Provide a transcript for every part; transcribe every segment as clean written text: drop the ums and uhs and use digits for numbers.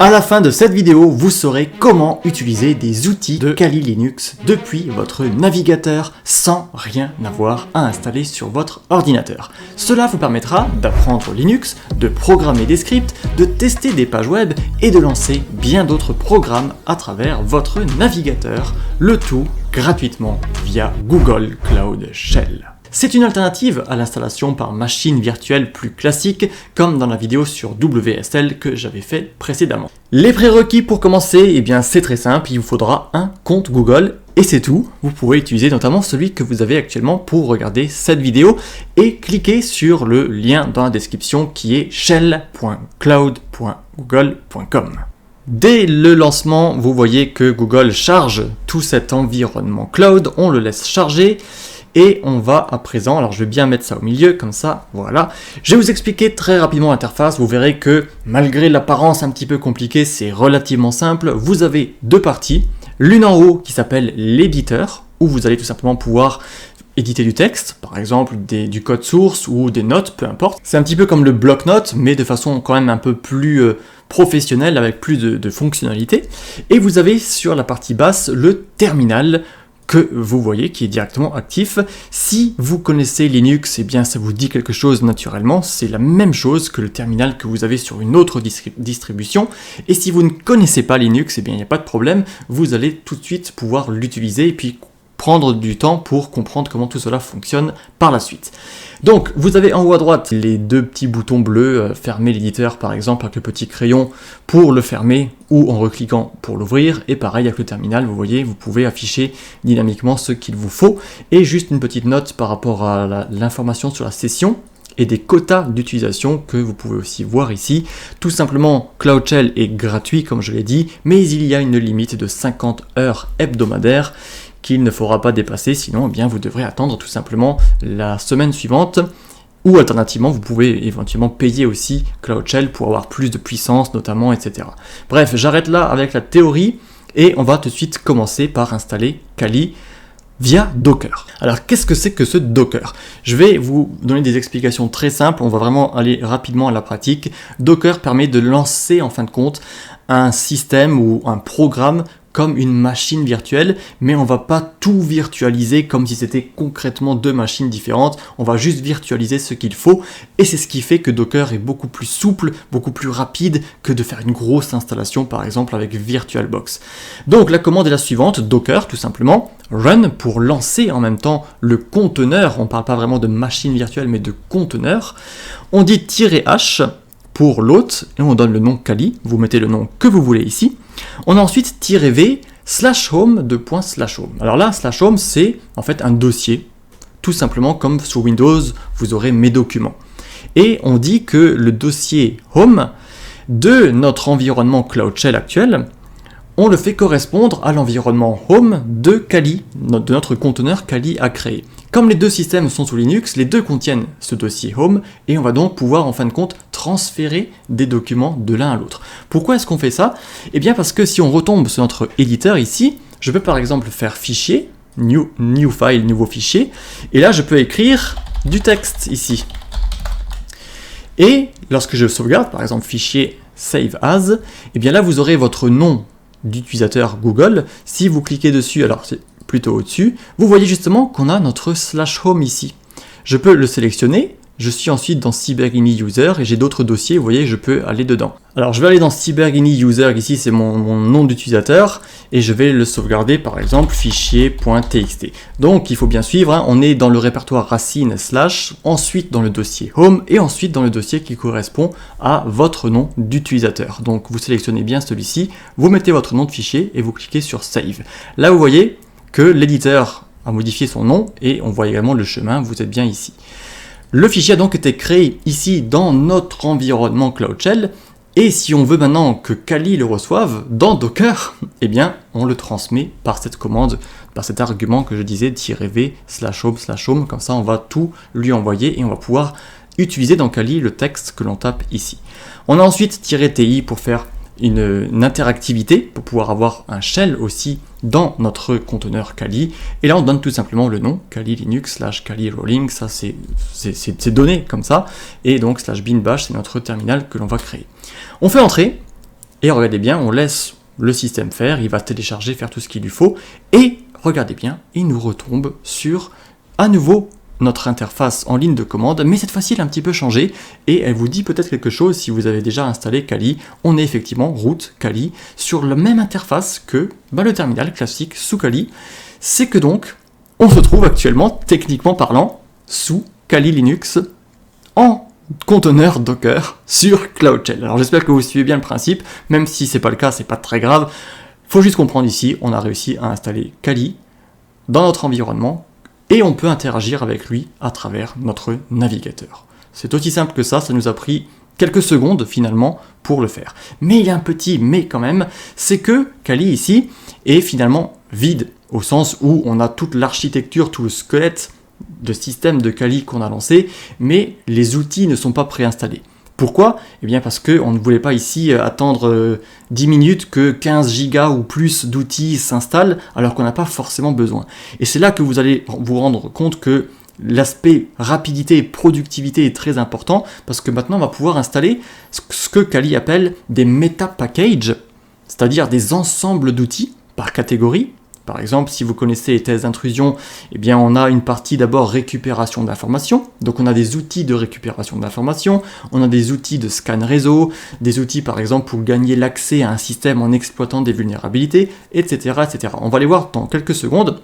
À la fin de cette vidéo, vous saurez comment utiliser des outils de Kali Linux depuis votre navigateur sans rien avoir à installer sur votre ordinateur. Cela vous permettra d'apprendre Linux, de programmer des scripts, de tester des pages web et de lancer bien d'autres programmes à travers votre navigateur, le tout gratuitement via Google Cloud Shell. C'est une alternative à l'installation par machine virtuelle plus classique, comme dans la vidéo sur WSL que j'avais fait précédemment. Les prérequis pour commencer, eh bien c'est très simple, il vous faudra un compte Google et c'est tout. Vous pouvez utiliser notamment celui que vous avez actuellement pour regarder cette vidéo et cliquer sur le lien dans la description qui est shell.cloud.google.com. Dès le lancement, vous voyez que Google charge tout cet environnement cloud, on le laisse charger. Et on va à présent, alors je vais bien mettre ça au milieu, comme ça, voilà. Je vais vous expliquer très rapidement l'interface, vous verrez que malgré l'apparence un petit peu compliquée, c'est relativement simple. Vous avez deux parties, l'une en haut qui s'appelle l'éditeur, où vous allez tout simplement pouvoir éditer du texte, par exemple du code source ou des notes, peu importe. C'est un petit peu comme le bloc-notes, mais de façon quand même un peu plus professionnelle, avec plus de fonctionnalités. Et vous avez sur la partie basse le terminal, que vous voyez qui est directement actif. Si vous connaissez Linux, eh bien ça vous dit quelque chose naturellement, c'est la même chose que le terminal que vous avez sur une autre distribution, et si vous ne connaissez pas Linux, eh bien il n'y a pas de problème, vous allez tout de suite pouvoir l'utiliser et puis prendre du temps pour comprendre comment tout cela fonctionne par la suite. Donc vous avez en haut à droite les deux petits boutons bleus, fermer l'éditeur par exemple avec le petit crayon pour le fermer ou en recliquant pour l'ouvrir, et pareil avec le terminal, vous voyez, vous pouvez afficher dynamiquement ce qu'il vous faut, et juste une petite note par rapport à l'information sur la session et des quotas d'utilisation que vous pouvez aussi voir ici. Tout simplement, Cloud Shell est gratuit comme je l'ai dit, mais il y a une limite de 50 heures hebdomadaires qu'il ne faudra pas dépasser, sinon eh bien, vous devrez attendre tout simplement la semaine suivante, ou alternativement vous pouvez éventuellement payer aussi Cloud Shell pour avoir plus de puissance notamment, etc. Bref, j'arrête là avec la théorie et on va tout de suite commencer par installer Kali via Docker. Alors qu'est-ce que c'est que ce Docker? Je vais vous donner des explications très simples, on va vraiment aller rapidement à la pratique. Docker permet de lancer en fin de compte un système ou un programme comme une machine virtuelle, mais on va pas tout virtualiser comme si c'était concrètement deux machines différentes, on va juste virtualiser ce qu'il faut, et c'est ce qui fait que Docker est beaucoup plus souple, beaucoup plus rapide que de faire une grosse installation par exemple avec VirtualBox. Donc la commande est la suivante, Docker tout simplement, run pour lancer en même temps le conteneur, on parle pas vraiment de machine virtuelle mais de conteneur, on dit -h pour l'hôte, et on donne le nom Kali, vous mettez le nom que vous voulez ici. On a ensuite -v /home de ./home. Alors là, /home, c'est en fait un dossier, tout simplement comme sur Windows, vous aurez mes documents. Et on dit que le dossier home de notre environnement Cloud Shell actuel, on le fait correspondre à l'environnement home de Kali, de notre conteneur Kali à créer. Comme les deux systèmes sont sous Linux, les deux contiennent ce dossier home et on va donc pouvoir en fin de compte transférer des documents de l'un à l'autre. Pourquoi est-ce qu'on fait ça? Eh bien parce que si on retombe sur notre éditeur ici, je peux par exemple faire fichier, new file, nouveau fichier, et là je peux écrire du texte ici. Et lorsque je sauvegarde, par exemple fichier save as, eh bien là vous aurez votre nom d'utilisateur Google. Si vous cliquez dessus, alors c'est plutôt au-dessus, vous voyez justement qu'on a notre /home ici. Je peux le sélectionner, je suis ensuite dans Cyberguinea User et j'ai d'autres dossiers, vous voyez, je peux aller dedans. Alors je vais aller dans Cyberguinea User, ici c'est mon nom d'utilisateur, et je vais le sauvegarder par exemple fichier.txt. Donc il faut bien suivre, hein, on est dans le répertoire racine /, ensuite dans le dossier home, et ensuite dans le dossier qui correspond à votre nom d'utilisateur. Donc vous sélectionnez bien celui-ci, vous mettez votre nom de fichier et vous cliquez sur Save. Là vous voyez que l'éditeur a modifié son nom et on voit également le chemin, vous êtes bien ici. Le fichier a donc été créé ici dans notre environnement Cloud Shell, et si on veut maintenant que Kali le reçoive dans Docker, eh bien on le transmet par cette commande, par cet argument que je disais, -v /home, comme ça on va tout lui envoyer et on va pouvoir utiliser dans Kali le texte que l'on tape ici. On a ensuite -ti pour faire une interactivité, pour pouvoir avoir un shell aussi dans notre conteneur Kali, et là on donne tout simplement le nom Kali Linux /Kali Rolling, ça c'est donné comme ça, et donc /bin bash c'est notre terminal que l'on va créer. On fait entrer, Et regardez bien, on laisse le système faire, il va télécharger, faire tout ce qu'il lui faut, et regardez bien, il nous retombe sur à nouveau notre interface en ligne de commande, mais cette fois-ci elle a un petit peu changé, et elle vous dit peut-être quelque chose si vous avez déjà installé Kali. On est effectivement root Kali sur la même interface que le terminal classique sous Kali. C'est que donc, on se trouve actuellement, techniquement parlant, sous Kali Linux, en conteneur Docker sur Cloud Shell. Alors j'espère que vous suivez bien le principe, même si c'est pas le cas, c'est pas très grave. Faut juste comprendre ici, on a réussi à installer Kali dans notre environnement et on peut interagir avec lui à travers notre navigateur. C'est aussi simple que ça nous a pris quelques secondes finalement pour le faire. Mais il y a un petit mais quand même, c'est que Kali ici est finalement vide, au sens où on a toute l'architecture, tout le squelette de système de Kali qu'on a lancé, mais les outils ne sont pas préinstallés. Pourquoi ? Eh bien parce qu'on ne voulait pas ici attendre 10 minutes que 15 gigas ou plus d'outils s'installent, alors qu'on n'a pas forcément besoin. Et c'est là que vous allez vous rendre compte que l'aspect rapidité et productivité est très important, parce que maintenant on va pouvoir installer ce que Kali appelle des meta packages, c'est-à-dire des ensembles d'outils par catégorie. Par exemple, si vous connaissez les thèses d'intrusion, eh bien on a une partie d'abord récupération d'informations. Donc on a des outils de récupération d'informations, on a des outils de scan réseau, des outils par exemple pour gagner l'accès à un système en exploitant des vulnérabilités, etc., etc. On va les voir dans quelques secondes.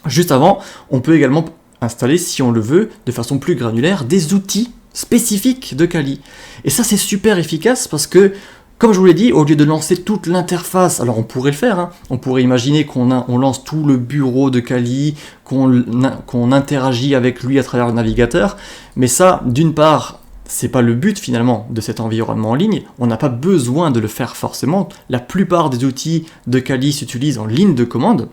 Juste avant, on peut également installer, si on le veut, de façon plus granulaire, des outils spécifiques de Kali. Et ça c'est super efficace parce que, comme je vous l'ai dit, au lieu de lancer toute l'interface, alors on pourrait le faire, on pourrait imaginer on lance tout le bureau de Kali, qu'on interagit avec lui à travers le navigateur, mais ça, d'une part, c'est pas le but finalement de cet environnement en ligne, on n'a pas besoin de le faire forcément, la plupart des outils de Kali s'utilisent en ligne de commande,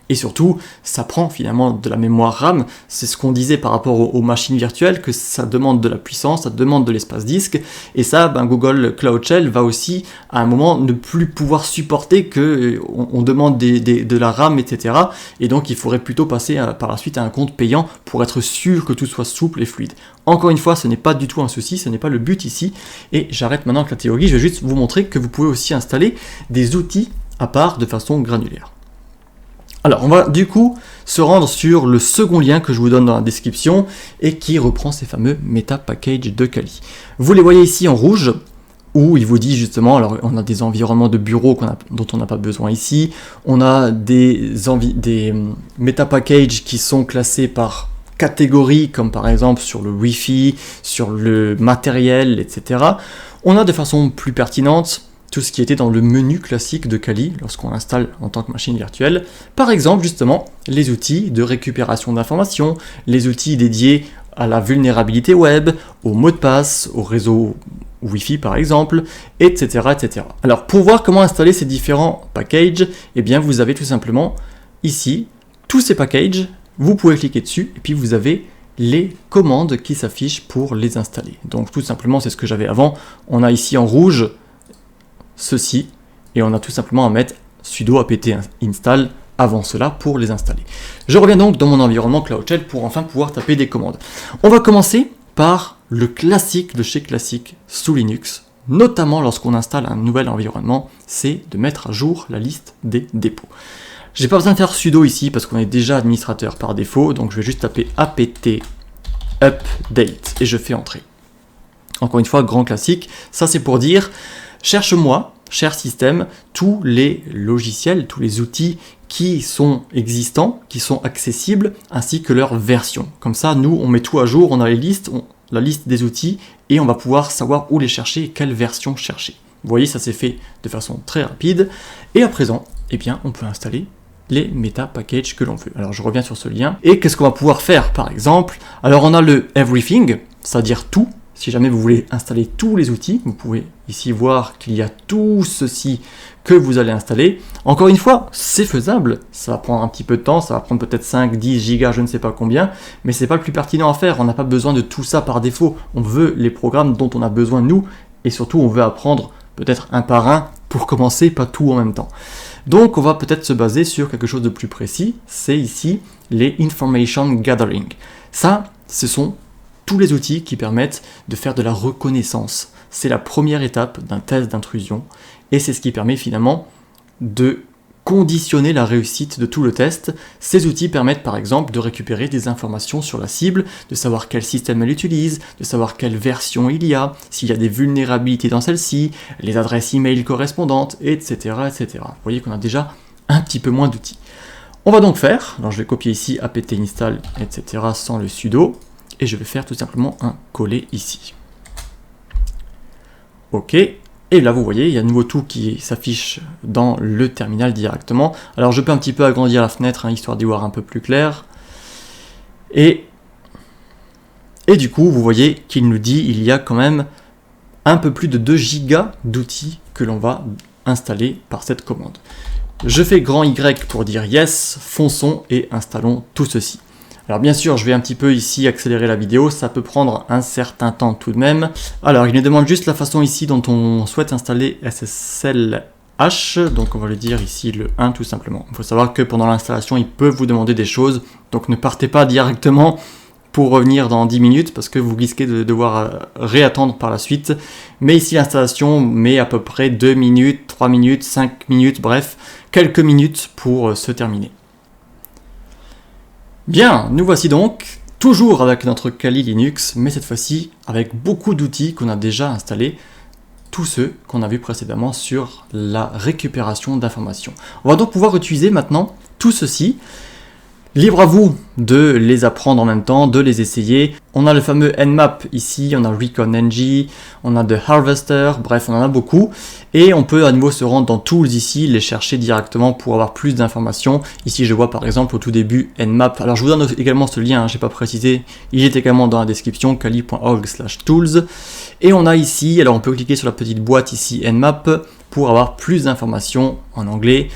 et surtout, ça prend finalement de la mémoire RAM, c'est ce qu'on disait par rapport aux machines virtuelles, que ça demande de la puissance, ça demande de l'espace disque, et ça, Google Cloud Shell va aussi, à un moment, ne plus pouvoir supporter qu'on demande de la RAM, etc. Et donc, il faudrait plutôt passer par la suite à un compte payant pour être sûr que tout soit souple et fluide. Encore une fois, ce n'est pas du tout un souci, ce n'est pas le but ici, et j'arrête maintenant avec la théorie, je vais juste vous montrer que vous pouvez aussi installer des outils à part de façon granulaire. Alors, on va du coup se rendre sur le second lien que je vous donne dans la description et qui reprend ces fameux meta packages de Kali. Vous les voyez ici en rouge, où il vous dit justement, alors on a des environnements de bureau dont on n'a pas besoin ici, on a des meta packages qui sont classés par catégorie, comme par exemple sur le Wi-Fi, sur le matériel, etc. On a de façon plus pertinente tout ce qui était dans le menu classique de Kali lorsqu'on l'installe en tant que machine virtuelle. Par exemple, justement, les outils de récupération d'informations, les outils dédiés à la vulnérabilité web, aux mots de passe, au réseau Wi-Fi par exemple, etc., etc. Alors, pour voir comment installer ces différents packages, eh bien, vous avez tout simplement ici tous ces packages, vous pouvez cliquer dessus et puis vous avez les commandes qui s'affichent pour les installer. Donc, tout simplement, c'est ce que j'avais avant. On a ici en rouge ceci, et on a tout simplement à mettre sudo apt install avant cela pour les installer. Je reviens donc dans mon environnement Cloud Shell pour enfin pouvoir taper des commandes. On va commencer par le classique de chez classique sous Linux, notamment lorsqu'on installe un nouvel environnement, c'est de mettre à jour la liste des dépôts. J'ai pas besoin de faire sudo ici parce qu'on est déjà administrateur par défaut, donc je vais juste taper apt update et je fais entrer. Encore une fois, grand classique, ça c'est pour dire cherche-moi, cher système, tous les logiciels, tous les outils qui sont existants, qui sont accessibles, ainsi que leur version. Comme ça, nous, on met tout à jour, on a la liste des outils, et on va pouvoir savoir où les chercher et quelle version chercher. Vous voyez, ça s'est fait de façon très rapide. Et à présent, eh bien, on peut installer les meta packages que l'on veut. Alors, je reviens sur ce lien. Et qu'est-ce qu'on va pouvoir faire, par exemple? Alors, on a le everything, c'est-à-dire tout. Si jamais vous voulez installer tous les outils, vous pouvez ici voir qu'il y a tout ceci que vous allez installer. Encore une fois, c'est faisable, ça va prendre un petit peu de temps, ça va prendre peut-être 5, 10 gigas, je ne sais pas combien, mais c'est pas le plus pertinent à faire, on n'a pas besoin de tout ça par défaut, on veut les programmes dont on a besoin nous, et surtout on veut apprendre peut-être un par un pour commencer, pas tout en même temps. Donc on va peut-être se baser sur quelque chose de plus précis, c'est ici les Information Gathering. Ça, ce sont tous les outils qui permettent de faire de la reconnaissance. c'est la première étape d'un test d'intrusion et c'est ce qui permet finalement de conditionner la réussite de tout le test. Ces outils permettent par exemple de récupérer des informations sur la cible, de savoir quel système elle utilise, de savoir quelle version il y a, s'il y a des vulnérabilités dans celle-ci, les adresses email correspondantes, etc. etc. Vous voyez qu'on a déjà un petit peu moins d'outils. On va donc faire, alors je vais copier ici apt install, etc. sans le sudo, et je vais faire tout simplement un coller ici. Ok. Et là, vous voyez, il y a de nouveau tout qui s'affiche dans le terminal directement. Alors, je peux un petit peu agrandir la fenêtre, hein, histoire d'y voir un peu plus clair. Et du coup, vous voyez qu'il nous dit il y a quand même un peu plus de 2 gigas d'outils que l'on va installer par cette commande. Je fais grand Y pour dire yes, fonçons et installons tout ceci. Alors bien sûr, je vais un petit peu ici accélérer la vidéo, ça peut prendre un certain temps tout de même. Alors il nous demande juste la façon ici dont on souhaite installer SSLH, donc on va le dire ici le 1 tout simplement. Il faut savoir que pendant l'installation, il peut vous demander des choses, donc ne partez pas directement pour revenir dans 10 minutes parce que vous risquez de devoir réattendre par la suite. Mais ici l'installation met à peu près 2 minutes, 3 minutes, 5 minutes, bref, quelques minutes pour se terminer. Bien, nous voici donc, toujours avec notre Kali Linux, mais cette fois-ci avec beaucoup d'outils qu'on a déjà installés, tous ceux qu'on a vus précédemment sur la récupération d'informations. On va donc pouvoir utiliser maintenant tout ceci. Libre à vous de les apprendre en même temps, de les essayer. On a le fameux Nmap ici, on a ReconNG, on a The Harvester, bref, on en a beaucoup. Et on peut à nouveau se rendre dans Tools ici, les chercher directement pour avoir plus d'informations. Ici, je vois par exemple au tout début Nmap. Alors, je vous donne également ce lien, je n'ai pas précisé, il est également dans la description, kali.org/tools. Et on a ici, alors on peut cliquer sur la petite boîte ici, Nmap, pour avoir plus d'informations en anglais.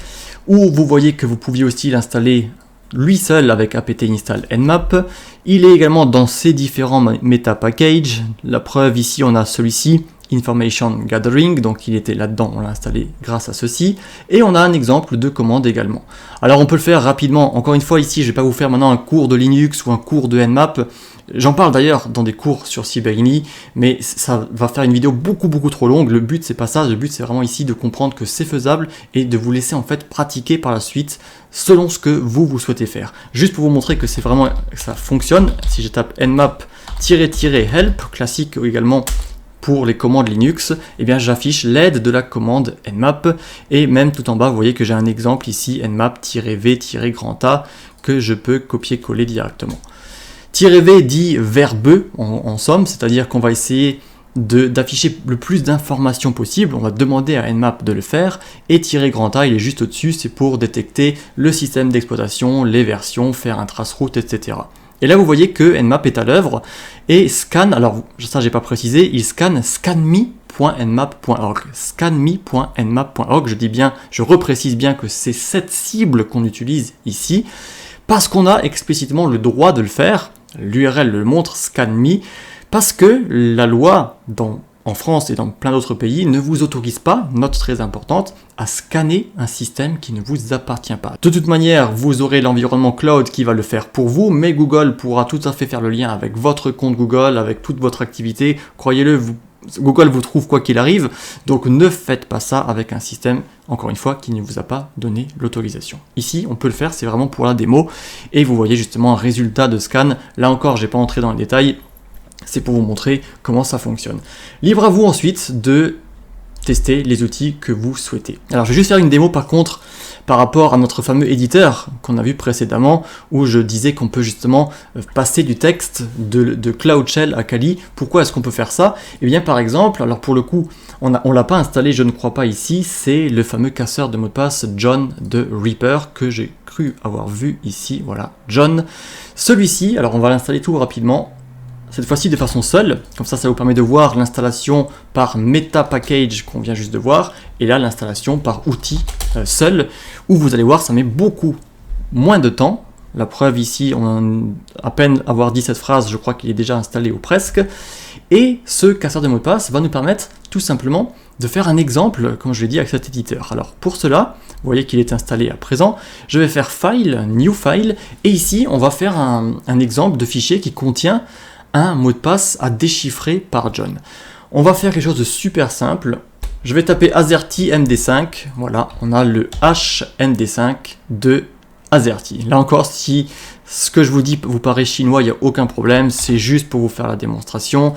Ou vous voyez que vous pouviez aussi l'installer lui seul avec apt install nmap. Il est également dans ces différents meta packages. La preuve ici, on a celui-ci, Information Gathering, donc il était là-dedans, on l'a installé grâce à ceci. Et on a un exemple de commande également. Alors on peut le faire rapidement. Encore une fois ici, je ne vais pas vous faire maintenant un cours de Linux ou un cours de Nmap. J'en parle d'ailleurs dans des cours sur Cyberini, mais ça va faire une vidéo beaucoup trop longue. Le but c'est pas ça, le but c'est vraiment ici de comprendre que c'est faisable et de vous laisser en fait pratiquer par la suite selon ce que vous souhaitez faire. Juste pour vous montrer que c'est vraiment ça fonctionne, si je tape nmap-help, classique également pour les commandes Linux, eh bien j'affiche l'aide de la commande nmap et même tout en bas vous voyez que j'ai un exemple ici nmap-v-a que je peux copier-coller directement. -v dit verbeux en somme, c'est-à-dire qu'on va essayer d'afficher le plus d'informations possible, on va demander à Nmap de le faire, et -A il est juste au-dessus, c'est pour détecter le système d'exploitation, les versions, faire un traceroute, etc. Et là vous voyez que Nmap est à l'œuvre et scanne, alors ça j'ai pas précisé, il scanne scanme.nmap.org, scanme.nmap.org, je reprécise bien que c'est cette cible qu'on utilise ici, parce qu'on a explicitement le droit de le faire, l'URL le montre, scanme, parce que la loi en France et dans plein d'autres pays ne vous autorise pas, note très importante, à scanner un système qui ne vous appartient pas. De toute manière, vous aurez l'environnement cloud qui va le faire pour vous, mais Google pourra tout à fait faire le lien avec votre compte Google, avec toute votre activité. Croyez-le, Google vous trouve quoi qu'il arrive, donc ne faites pas ça avec un système, encore une fois, qui ne vous a pas donné l'autorisation. Ici, on peut le faire, c'est vraiment pour la démo, et vous voyez justement un résultat de scan. Là encore, j'ai pas entré dans les détails, c'est pour vous montrer comment ça fonctionne. Libre à vous ensuite de tester les outils que vous souhaitez. Alors je vais juste faire une démo par contre par rapport à notre fameux éditeur qu'on a vu précédemment où je disais qu'on peut justement passer du texte de Cloud Shell à Kali. Pourquoi est-ce qu'on peut faire ça? Eh bien par exemple, alors pour le coup on l'a pas installé, je ne crois pas ici, c'est le fameux casseur de mot de passe John de Reaper que j'ai cru avoir vu ici, voilà John. Celui-ci, alors on va l'installer tout rapidement. Cette fois-ci de façon seule, comme ça vous permet de voir l'installation par meta package qu'on vient juste de voir, et là l'installation par outil seul, où vous allez voir ça met beaucoup moins de temps. La preuve ici, on a à peine avoir dit cette phrase, je crois qu'il est déjà installé ou presque, et ce casseur de mot de passe va nous permettre tout simplement de faire un exemple, comme je l'ai dit avec cet éditeur. Alors pour cela, vous voyez qu'il est installé à présent, je vais faire File, New File, et ici on va faire un exemple de fichier qui contient un mot de passe à déchiffrer par John. On va faire quelque chose de super simple. Je vais taper AZERTY MD5. Voilà, on a le hash MD5 de AZERTY. Là encore, si ce que je vous dis vous paraît chinois, il n'y a aucun problème. C'est juste pour vous faire la démonstration.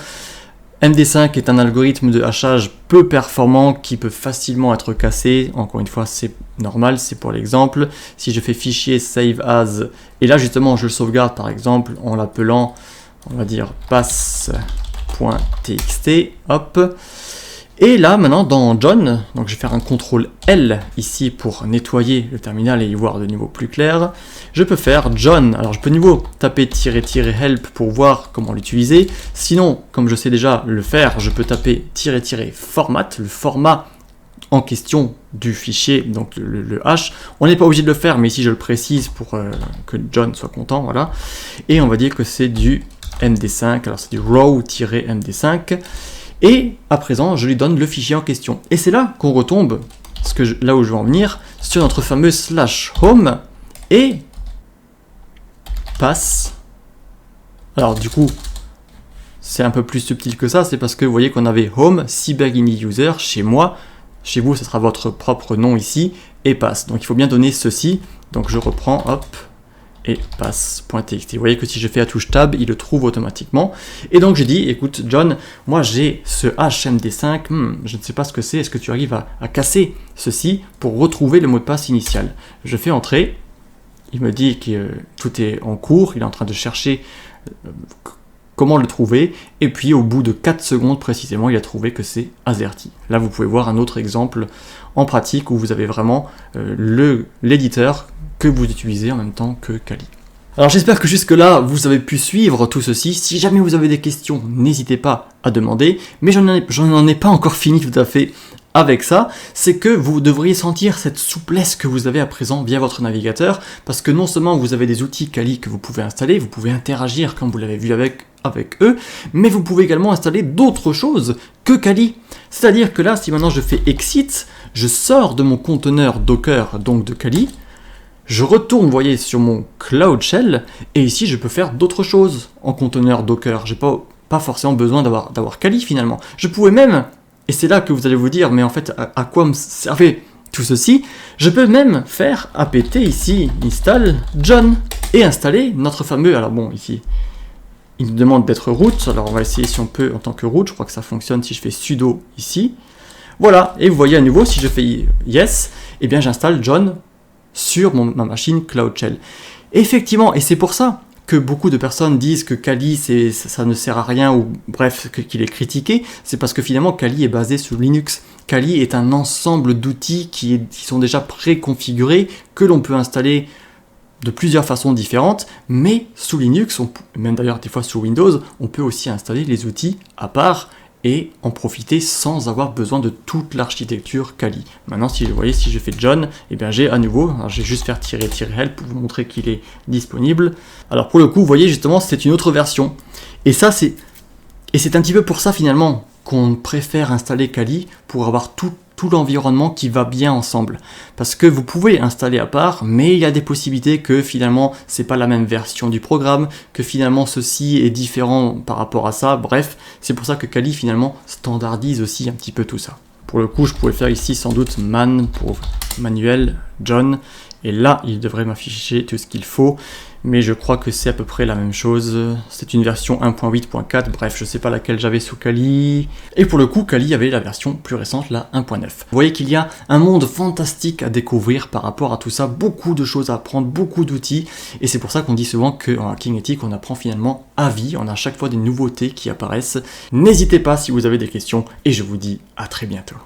MD5 est un algorithme de hachage peu performant qui peut facilement être cassé. Encore une fois, c'est normal, c'est pour l'exemple. Si je fais fichier save as, et là justement je le sauvegarde par exemple en l'appelant, on va dire pass.txt, hop. Et là maintenant dans John, donc je vais faire un CTRL L ici pour nettoyer le terminal et y voir de niveau plus clair. Je peux faire John, alors je peux de nouveau taper --help pour voir comment l'utiliser. Sinon, comme je sais déjà le faire, je peux taper --format, le format en question du fichier, donc le hash. On n'est pas obligé de le faire, mais ici je le précise pour que John soit content, voilà. Et on va dire que c'est du MD5, alors c'est du row-MD5. Et à présent, je lui donne le fichier en question. Et c'est là qu'on retombe, là où je veux en venir, sur notre fameux /home et pass. Alors du coup, c'est un peu plus subtil que ça, c'est parce que vous voyez qu'on avait home, Cyberguinea user, chez moi, chez vous, ce sera votre propre nom ici, et pass. Donc il faut bien donner ceci. Donc je reprends, hop, et pass.txt. Vous voyez que si je fais la touche tab, il le trouve automatiquement. Et donc j'ai dit, écoute John, moi j'ai ce HMD5, je ne sais pas ce que c'est, est-ce que tu arrives à casser ceci pour retrouver le mot de passe initial? Je fais entrer, il me dit que tout est en cours, il est en train de chercher comment le trouver, et puis au bout de 4 secondes précisément, il a trouvé que c'est AZERTY. Là vous pouvez voir un autre exemple en pratique où vous avez vraiment l'éditeur que vous utilisez en même temps que Kali. Alors j'espère que jusque là vous avez pu suivre tout ceci. Si jamais vous avez des questions, n'hésitez pas à demander, mais je n'en ai pas encore fini tout à fait avec ça. C'est que vous devriez sentir cette souplesse que vous avez à présent via votre navigateur, parce que non seulement vous avez des outils Kali que vous pouvez installer, vous pouvez interagir comme vous l'avez vu avec eux, mais vous pouvez également installer d'autres choses que Kali. C'est-à-dire que là, si maintenant je fais exit, je sors de mon conteneur Docker, donc de Kali, je retourne, vous voyez, sur mon Cloud Shell, et ici je peux faire d'autres choses en conteneur Docker. J'ai pas forcément besoin d'avoir Kali finalement. Je pouvais même, et c'est là que vous allez vous dire, mais en fait, à quoi me servait tout ceci? Je peux même faire apt ici, install John, et installer notre fameux, alors bon, ici, il nous demande d'être root, alors on va essayer si on peut en tant que root, je crois que ça fonctionne si je fais sudo ici. Voilà, et vous voyez à nouveau, si je fais yes, eh bien j'installe John sur ma machine Cloud Shell. Effectivement, et c'est pour ça que beaucoup de personnes disent que Kali ça ne sert à rien, ou bref, qu'il est critiqué, c'est parce que finalement Kali est basé sur Linux. Kali est un ensemble d'outils qui sont déjà préconfigurés, que l'on peut installer de plusieurs façons différentes, mais sous Linux, même d'ailleurs des fois sous Windows, on peut aussi installer les outils à part et en profiter sans avoir besoin de toute l'architecture Kali. Maintenant, si vous voyez, si je fais John, eh bien j'ai à nouveau, je vais juste faire --help pour vous montrer qu'il est disponible. Alors pour le coup, vous voyez justement, c'est une autre version. Et ça, c'est un petit peu pour ça finalement qu'on préfère installer Kali pour avoir tout l'environnement qui va bien ensemble. Parce que vous pouvez installer à part, mais il y a des possibilités que finalement c'est pas la même version du programme, que finalement ceci est différent par rapport à ça. Bref, c'est pour ça que Kali finalement standardise aussi un petit peu tout ça. Pour le coup, je pouvais faire ici sans doute man pour manuel, John, et là il devrait m'afficher tout ce qu'il faut. Mais je crois que c'est à peu près la même chose. C'est une version 1.8.4, bref, je sais pas laquelle j'avais sous Kali. Et pour le coup, Kali avait la version plus récente, la 1.9. Vous voyez qu'il y a un monde fantastique à découvrir par rapport à tout ça, beaucoup de choses à apprendre, beaucoup d'outils, et c'est pour ça qu'on dit souvent qu'en hacking éthique, on apprend finalement à vie, on a à chaque fois des nouveautés qui apparaissent. N'hésitez pas si vous avez des questions, et je vous dis à très bientôt.